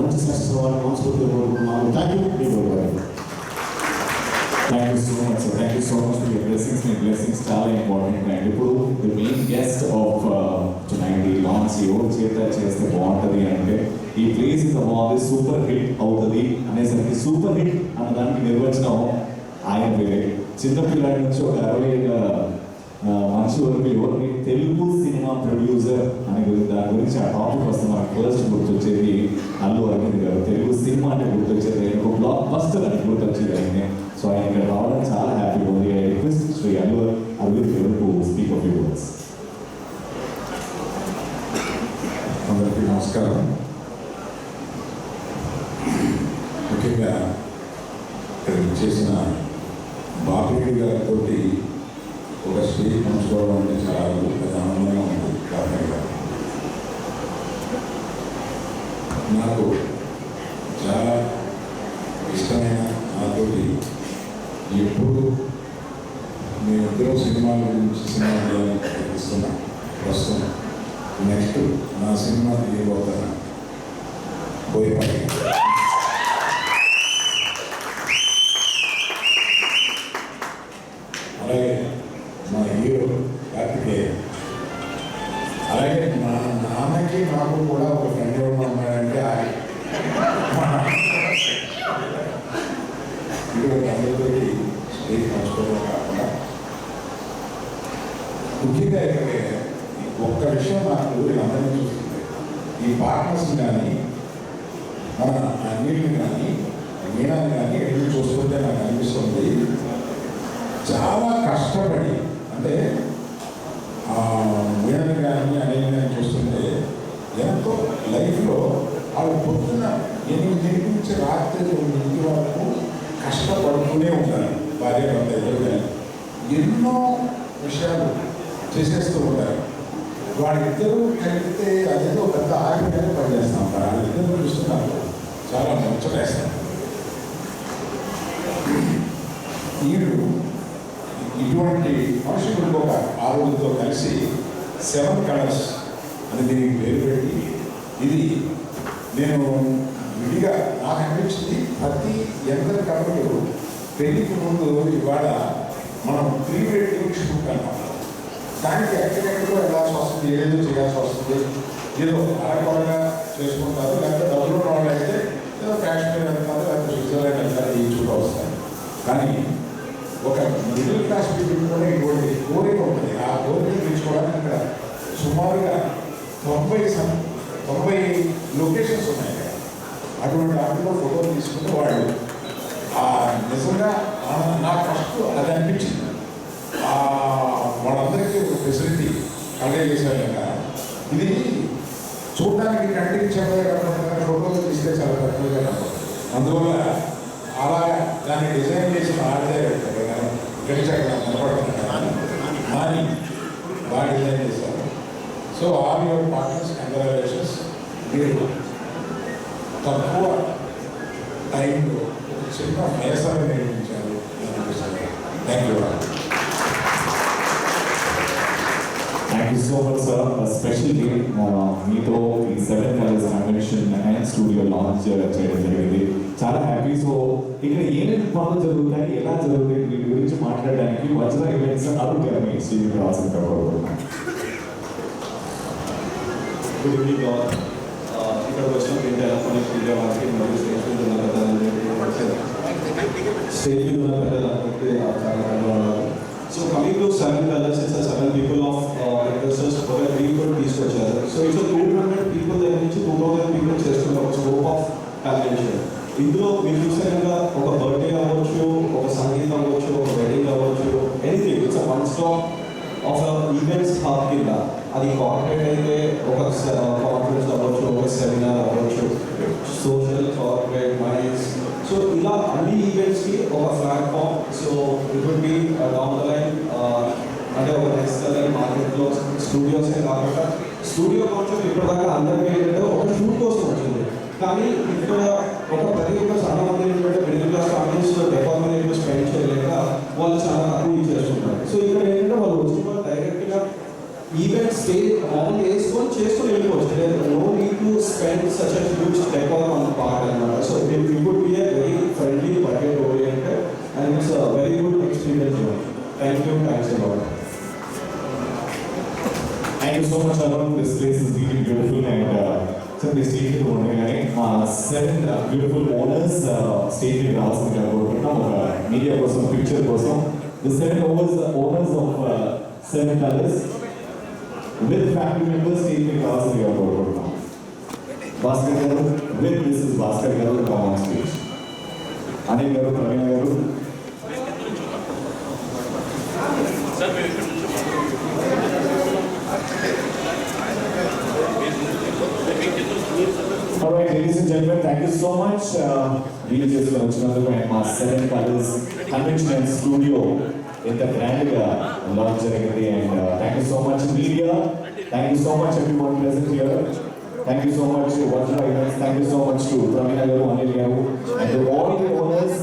మంచి సక్సెస్ అవ్వాలని మనస్ఫూర్తిగా కోరుకుంటున్నాను. Thank you so much sir. Thank you so much for your blessings. Me blessings చాలా ఇంపార్టెంట్. అండ్ ఇప్పుడు the main guest of tonight ఈ launch ఎవరు చేస్తే బాగుంటుంది అంటే ఈ ప్లేస్ ఇస్ బాగుంది, సూపర్ హిట్ అవుతుంది అనేసరికి సూపర్ హిట్ అన్నదానికి నిర్వచనం ఆయన పేరే. చిన్నపిల్లాడి నుంచి ఒక 60 ఏళ్ళ మనిషి వరకు ఎవరిని తెలుగు సినిమా ప్రొడ్యూసర్ అనే దాని గురించి ఆ టాపిక్ వస్తే మనకు ఫస్ట్ గుర్తొచ్చేది అల్లు అరవింద్ గారు. తెలుగు సినిమా అంటే గుర్తొచ్చేది ఒక బ్లాక్ బస్టర్ అని గుర్తొచ్చేది ఆయనే. సో ఆయన ఇక్కడ రావడం చాలా హ్యాపీగా ఉంది. ఐ రిక్వెస్ట్ శ్రీ అల్లు అరవింద్ గారు to speak of your words. అందరికీ నమస్కారం. ముఖ్యంగా ఇక్కడ చేసిన బాపిరెడ్డి గారితో ఒక స్టేజ్ పంచుకోవడం అంటే చాలా ఆనందంగా ఉంది. బాపిరెడ్డి గారు నాకు చాలా ఇష్టమైన, నాతోటి ఎప్పుడు మేమిద్దరం సినిమాల గురించి సినిమా చేయాలని ప్రయత్నిస్తున్నా. ప్రస్తుతం నెక్స్ట్ నా సినిమా తీయబోతున్నా బోయపాటి. అలాగే మా హీరో కార్తికేయ. అలాగే మా నాన్నకి నాకు కూడా ఒక ఫ్రెండ్ ఎవరు ఉన్నాడంటే ఇటువంటి అందరితో స్టేజ్ పంచుకోవడం కాకుండా ముఖ్యంగా అయితే ఒక్క విషయం నాకు వీళ్ళందరినీ చూస్తుంది. ఈ పార్ట్నర్స్ కానీ మన అన్నిటిని కానీ మీనాన్ని కానీ ఎన్ని చూస్తుంటే నాకు అనిపిస్తుంది చాలా కష్టపడి, అంటే మీనాన్ని కానీ అనిల్ని కానీ చూస్తుంటే ఎంతో లైఫ్లో వాళ్ళు పొద్దున్న 8 నుంచి రాత్రి 9 వరకు కష్టపడుతూనే ఉంటారు. భార్య భర్త ఇద్దరు కానీ ఎన్నో విషయాలు చేసేస్తూ ఉంటారు. వాళ్ళిద్దరూ కలిపితే అదేదో పెద్ద ఆగిపోయి పనిచేస్తూ ఉంటారు. వాళ్ళిద్దరూ చూస్తున్నారు చాలా ముచ్చటేస్తారు. వీళ్ళు ఇటువంటి మనుషులు ఒక 6 కలిసి 7 కలర్స్ అని దీనికి పేరు పెట్టి, ఇది నేను విడిగా నాకు అనిపించింది ప్రతి ఎందరి కథలు పెళ్లికి ముందు ఇవాళ మనం ప్రీ వెడ్డింగ్ షూట్ అన్నాం. దానికి ఎక్కడెక్కడో వెళ్ళాల్సి వస్తుంది, ఏదో చేయాల్సి వస్తుంది, ఏదో అరకొరగా చేసుకుంటారు. లేకపోతే డబ్బులు వాళ్ళు అయితే ఏదో కాశ్మీర్ వెళ్తారు, లేకపోతే స్విట్జర్లాండ్ వెళ్తారు, ఈ చూడ వస్తారు. కానీ ఒక మిడిల్ క్లాస్ పీపుల్ కూడా ఇటువంటి కోరిక ఉంటుంది. ఆ కోరిక తీర్చుకోవడానికి ఇక్కడ సుమారుగా 90 లొకేషన్స్ ఉన్నాయి కదా. అటువంటి వాటిలో ఫోటోలు తీసుకుంటే వాళ్ళు నిజంగా నాకు ఫస్ట్ అది అనిపించింది. వాళ్ళందరికీ ఒక ఫెసిలిటీ కలెక్ట్ చేశారు కదా. ఇది చూడడానికి కంటికి చెప్పగా ఫోటోలు తీస్తే చాలా తక్కువగా కనపడుతుంది. అందువల్ల అలాగా దాన్ని డిజైన్ చేసిన ఆడదే గడిచి అక్కడ కనపడుతుంది కదా అని బాగా డిజైన్ చేశారు. So all your partners congratulations. మీరు తక్కువ టైంలో ఒక చిన్న వ్యవసాయం నిర్మించారు. Thank you. Thank you so much sir. Specially మీతో ఈ 7 colours convention and studio launch చేయడం జరిగింది. చాలా హ్యాపీ. సో ఇక్కడ ఏమేమి పనులు జరుగుతాయి, ఎలా జరుగుతాయి, వీటి గురించి మాట్లాడడానికి వజ్ర ఈవెంట్స్ అరుణ్ గారిని స్టూడియోకి రావాల్సిందిగా కోరుకుంటున్నాను. Good evening all. ఇక్కడ వచ్చిన ప్రింట్ ఎలక్ట్రానిక్ మీడియా వారికి మరియు స్టేజ్ మీద ఉన్న పెద్దలందరికీ చాలా ధన్యవాదాలు. So coming to 7 colors, it's a 7 people of investors for a very good piece వచ్చారు. So it's a 200 people దగ్గర నుంచి 2000 people చేస్తున్న ఒక స్కోప్ ఆఫ్ కన్వెన్షన్. ఇందులో మీరు చూసారుగా ఒక బర్త్డే అవ్వచ్చు, ఒక సంగీతం అవ్వచ్చు, ఒక వెడ్డింగ్ అవ్వచ్చు, anything. It's one stop of events hub కింద. అది కార్పొరేట్ అయితే ఒక కాన్ఫరెన్స్ అవ్వచ్చు, ఒక సెమినార్ అవ్వచ్చు, సోషల్ కార్పొరేట్ మైండ్స్. సో ఇలా అన్ని ఈవెంట్స్కి ఒక platform. So it will be down the line, అంటే ఒక నెక్స్ట్ లైన్ మార్కెట్లో స్టూడియోసే కాకుండా స్టూడియో కాన్సెప్ట్ ఇప్పటిదాకా అందరికీ ఏంటంటే ఒక షూట్ కోసం వచ్చింది. కానీ ఇక్కడ ఒక ప్రతి ఒక్క చాలా మంది ఏంటంటే మిడిల్ క్లాస్ ఫ్యామిలీస్ డెపార్ట్మెంట్ స్పెండ్ చేయలేక వాళ్ళు చాలా తక్కువ చేస్తుంటారు. సో ఇక్కడ ఏంటంటే వాళ్ళు వచ్చిన డైరెక్ట్గా ఈవెంట్ స్టే మామూలు వేసుకొని చేసుకొని వెళ్ళిపోవచ్చు. No need to spend such a huge decor on ఉండగానే మా 7 బ్యూటిఫుల్ ఓనర్స్ స్టేట్ మీద రావాల్సిందిగా కోరుకుంటున్నాం ఒక మీడియా కోసం పిక్చర్ కోసం. The 7 owners of 7 Colors with family members state మీద రావాల్సిందిగా కోరుకుంటున్నాం. భాస్కర్ గారు with Mrs. భాస్కర్ గారు come on stage. అనిల్ గారు, ప్రవీణ గారు. All right, ladies and gentlemen, thank you so much. We'll just launch another my 7 Colors Convention and Studio in the grand launch ceremony, and thank you so much media. Thank you so much everyone present here. Thank you so much to Watch Riders. Thank you so much to Pravina Garu, Anil Garu, and to all the owners.